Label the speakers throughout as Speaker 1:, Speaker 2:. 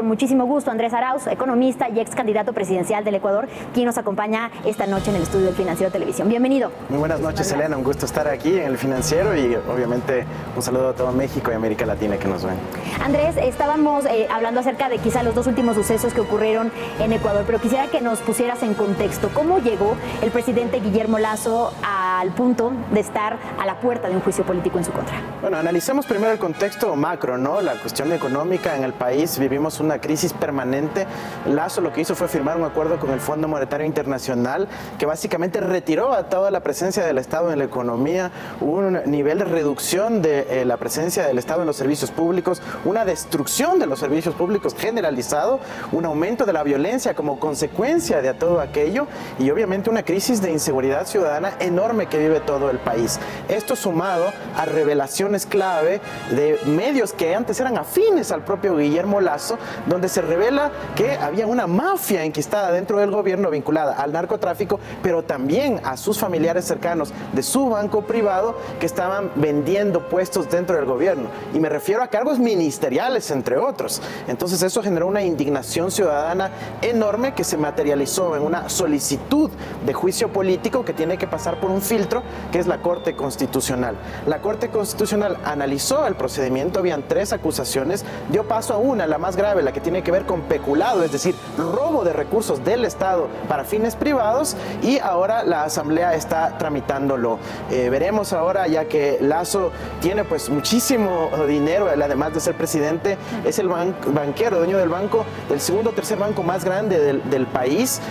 Speaker 1: muchísimo gusto Andrés Arauz, economista y ex candidato presidencial del Ecuador, quien nos acompaña esta noche en el estudio del Financiero Televisión. Bienvenido.
Speaker 2: Muy buenas noches, Elena. Un gusto estar aquí en el Financiero y obviamente un saludo a todo México y América Latina que nos ven.
Speaker 1: Andrés, estábamos hablando acerca de quizá los dos últimos sucesos que ocurrieron en Ecuador, pero quisiera que nos pusieras en contexto cómo llegó el presidente Guillermo Lasso al punto de estar a la puerta de un juicio político en su contra.
Speaker 2: Bueno, analicemos primero el contexto macro, ¿no? La cuestión económica en el país, vivimos una crisis permanente. Lasso lo que hizo fue firmar un acuerdo con el Fondo Monetario Internacional que básicamente retiró a toda la presencia del Estado en la economía, un nivel de reducción de la presencia del Estado en los servicios públicos, una destrucción de los servicios públicos generalizado, un aumento de la violencia como consecuencia de todo aquello y obviamente una crisis de inseguridad ciudadana enorme que vive todo el país. Esto sumado a revelaciones clave de medios que antes eran afines al propio Guillermo Lasso, donde se revela que había una mafia enquistada dentro del gobierno vinculada al narcotráfico, pero también a sus familiares cercanos de su banco privado que estaban vendiendo puestos dentro del gobierno. Y me refiero a cargos ministeriales, entre otros. Entonces eso generó una indignación ciudadana enorme que se materializó en una solicitud de juicio político que tiene que pasar por un filtro que es la Corte Constitucional. La Corte Constitucional analizó el procedimiento, habían 3 acusaciones, dio paso a una, la más grave, la que tiene que ver con peculado, es decir, robo de recursos del Estado para fines privados, y ahora la Asamblea está tramitándolo. Veremos ahora, ya que Lasso tiene pues muchísimo dinero, él, además de ser presidente, es el banquero, dueño del banco, del segundo o tercer banco más grande del país,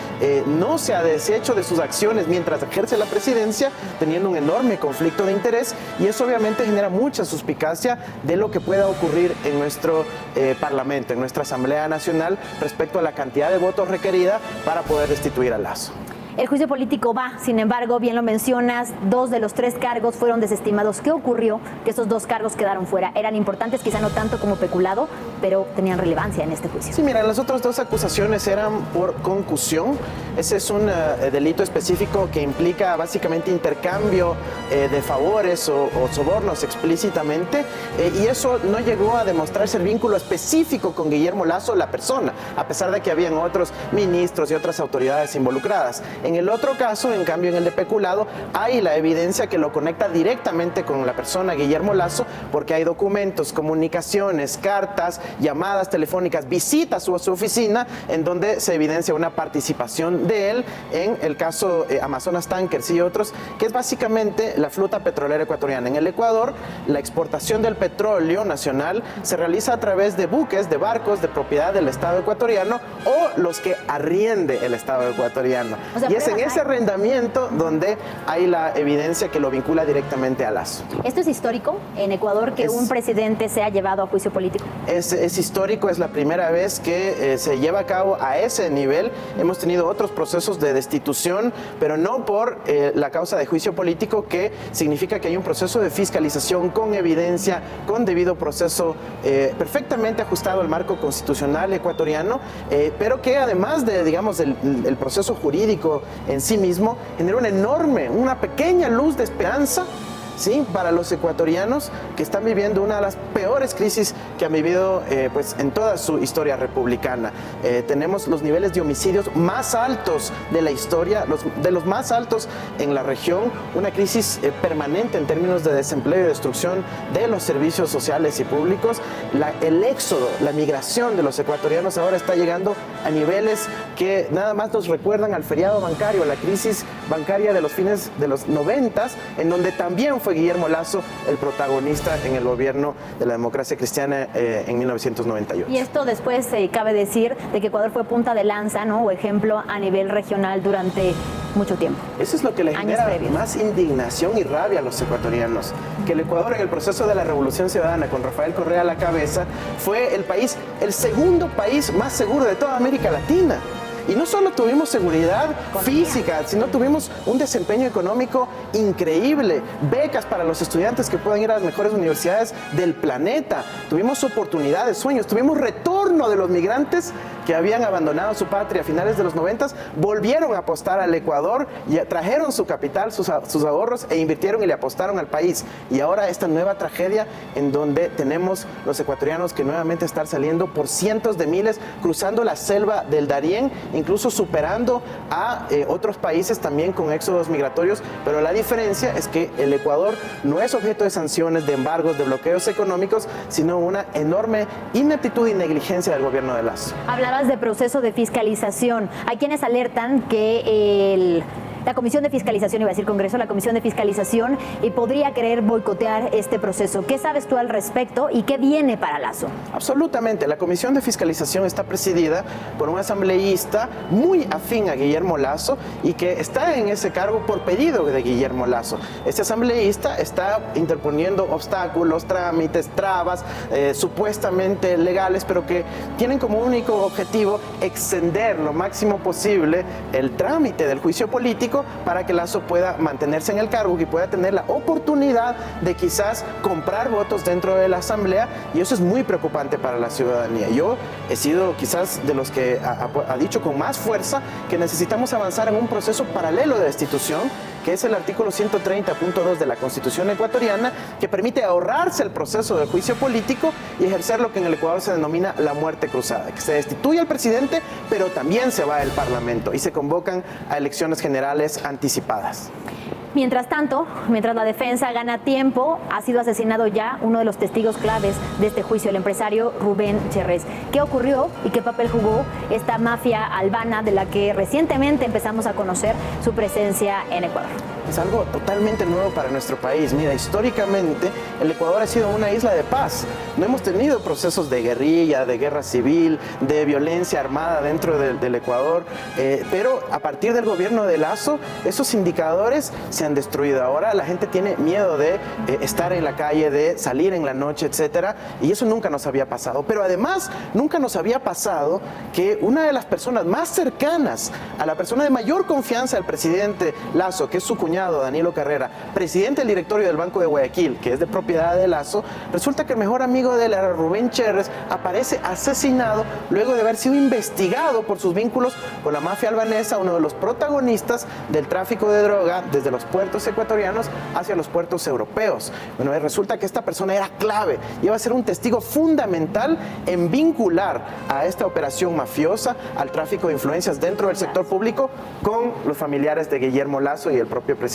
Speaker 2: no se ha deshecho de sus acciones mientras ejerce la presidencia, teniendo un enorme conflicto de interés, y eso obviamente genera mucha suspicacia de lo que pueda ocurrir en nuestro Parlamento, en nuestra Asamblea Nacional, respecto a la cantidad de votos requerida para poder destituir a Lasso.
Speaker 1: El juicio político va, sin embargo, bien lo mencionas, 2 de los 3 cargos fueron desestimados. ¿Qué ocurrió? Que esos 2 cargos quedaron fuera. Eran importantes, quizá no tanto como peculado, pero tenían relevancia en este juicio.
Speaker 2: Sí, mira, las otras 2 acusaciones eran por concusión. Ese es un delito específico que implica básicamente intercambio de favores o sobornos explícitamente, y eso no llegó a demostrarse el vínculo específico con Guillermo Lasso, la persona, a pesar de que habían otros ministros y otras autoridades involucradas. En el otro caso, en cambio, en el de peculado, hay la evidencia que lo conecta directamente con la persona Guillermo Lasso, porque hay documentos, comunicaciones, cartas, llamadas telefónicas, visitas a su oficina, en donde se evidencia una participación de él en el caso Amazonas Tankers y otros, que es básicamente la flota petrolera ecuatoriana. En el Ecuador, la exportación del petróleo nacional se realiza a través de buques, de barcos de propiedad del Estado ecuatoriano o los que arriende el Estado ecuatoriano. O sea, y es en ese arrendamiento donde hay la evidencia que lo vincula directamente a Lasso.
Speaker 1: ¿Esto es histórico en Ecuador, que un presidente sea llevado a juicio político?
Speaker 2: Es histórico, es la primera vez que se lleva a cabo a ese nivel. Hemos tenido otros procesos de destitución, pero no por la causa de juicio político, que significa que hay un proceso de fiscalización con evidencia, con debido proceso, perfectamente ajustado al marco constitucional ecuatoriano, pero que además de, digamos, el proceso jurídico en sí mismo, genera una pequeña luz de esperanza, ¿sí?, para los ecuatorianos que están viviendo una de las peores crisis que han vivido pues en toda su historia republicana. Tenemos los niveles de homicidios más altos de la historia, de los más altos en la región, una crisis permanente en términos de desempleo y destrucción de los servicios sociales y públicos. El éxodo, la migración de los ecuatorianos ahora está llegando a niveles que nada más nos recuerdan al feriado bancario, la crisis bancaria de los fines de los 90, en donde también fue Guillermo Lasso el protagonista en el gobierno de la democracia cristiana en 1998.
Speaker 1: Y esto después cabe decir de que Ecuador fue punta de lanza, ¿no?, o ejemplo a nivel regional durante mucho tiempo.
Speaker 2: Eso es lo que le genera más indignación y rabia a los ecuatorianos, que el Ecuador en el proceso de la Revolución Ciudadana con Rafael Correa a la cabeza fue el segundo país más seguro de toda América Latina. Y no solo tuvimos seguridad física, sino tuvimos un desempeño económico increíble, becas para los estudiantes que puedan ir a las mejores universidades del planeta, tuvimos oportunidades, sueños, tuvimos retorno de los migrantes que habían abandonado su patria a finales de los 90, volvieron a apostar al Ecuador y trajeron su capital, sus ahorros e invirtieron y le apostaron al país. Y ahora esta nueva tragedia en donde tenemos los ecuatorianos que nuevamente están saliendo por cientos de miles, cruzando la selva del Darién, incluso superando a otros países también con éxodos migratorios, pero la diferencia es que el Ecuador no es objeto de sanciones, de embargos, de bloqueos económicos, sino una enorme ineptitud y negligencia del gobierno de Lasso.
Speaker 1: Hablabas de proceso de fiscalización. Hay quienes alertan que la Comisión de Fiscalización, iba a decir Congreso, la Comisión de Fiscalización podría querer boicotear este proceso. ¿Qué sabes tú al respecto y qué viene para Lasso?
Speaker 2: Absolutamente. La Comisión de Fiscalización está presidida por un asambleísta muy afín a Guillermo Lasso y que está en ese cargo por pedido de Guillermo Lasso. Este asambleísta está interponiendo obstáculos, trámites, trabas supuestamente legales, pero que tienen como único objetivo extender lo máximo posible el trámite del juicio político para que Lasso pueda mantenerse en el cargo y pueda tener la oportunidad de quizás comprar votos dentro de la Asamblea, y eso es muy preocupante para la ciudadanía. Yo he sido quizás de los que ha dicho con más fuerza que necesitamos avanzar en un proceso paralelo de destitución, que es el artículo 130.2 de la Constitución ecuatoriana, que permite ahorrarse el proceso del juicio político y ejercer lo que en el Ecuador se denomina la muerte cruzada, que se destituye al presidente, pero también se va del Parlamento y se convocan a elecciones generales anticipadas.
Speaker 1: Mientras tanto, mientras la defensa gana tiempo, ha sido asesinado ya uno de los testigos claves de este juicio, el empresario Rubén Cherres. ¿Qué ocurrió y qué papel jugó esta mafia albana de la que recientemente empezamos a conocer su presencia en Ecuador?
Speaker 2: Es algo totalmente nuevo para nuestro país. Mira, históricamente el Ecuador ha sido una isla de paz. No hemos tenido procesos de guerrilla, de guerra civil, de violencia armada dentro del Ecuador, pero a partir del gobierno de Lasso, esos indicadores se han destruido. Ahora la gente tiene miedo de estar en la calle, de salir en la noche, etcétera, y eso nunca nos había pasado. Pero además, nunca nos había pasado que una de las personas más cercanas a la persona de mayor confianza del presidente Lasso, que es su cuñado Danilo Carrera, presidente del directorio del Banco de Guayaquil, que es de propiedad de Lasso, resulta que el mejor amigo de él, Rubén Cherres, aparece asesinado luego de haber sido investigado por sus vínculos con la mafia albanesa, uno de los protagonistas del tráfico de droga desde los puertos ecuatorianos hacia los puertos europeos. Bueno, resulta que esta persona era clave, iba a ser un testigo fundamental en vincular a esta operación mafiosa, al tráfico de influencias dentro del sector público, con los familiares de Guillermo Lasso y el propio presidente.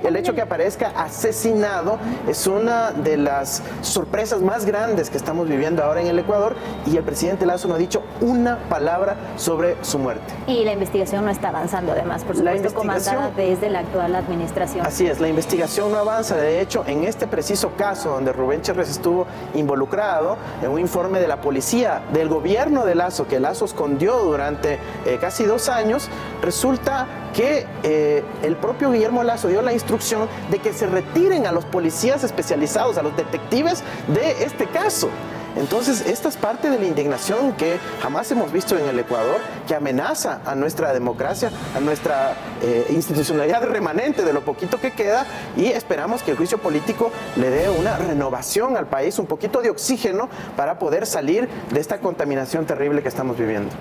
Speaker 2: El hecho que aparezca asesinado es una de las sorpresas más grandes que estamos viviendo ahora en el Ecuador, y el presidente Lasso no ha dicho una palabra sobre su muerte.
Speaker 1: Y la investigación no está avanzando, además, por supuesto, comandada desde la actual administración.
Speaker 2: Así es, la investigación no avanza. De hecho, en este preciso caso donde Rubén Cherres estuvo involucrado, en un informe de la policía del gobierno de Lasso, que Lasso escondió durante casi 2 años, resulta que el propio Guillermo Lasso dio la instrucción de que se retiren a los policías especializados, a los detectives de este caso. Entonces, esta es parte de la indignación que jamás hemos visto en el Ecuador, que amenaza a nuestra democracia, a nuestra institucionalidad remanente de lo poquito que queda, y esperamos que el juicio político le dé una renovación al país, un poquito de oxígeno para poder salir de esta contaminación terrible que estamos viviendo.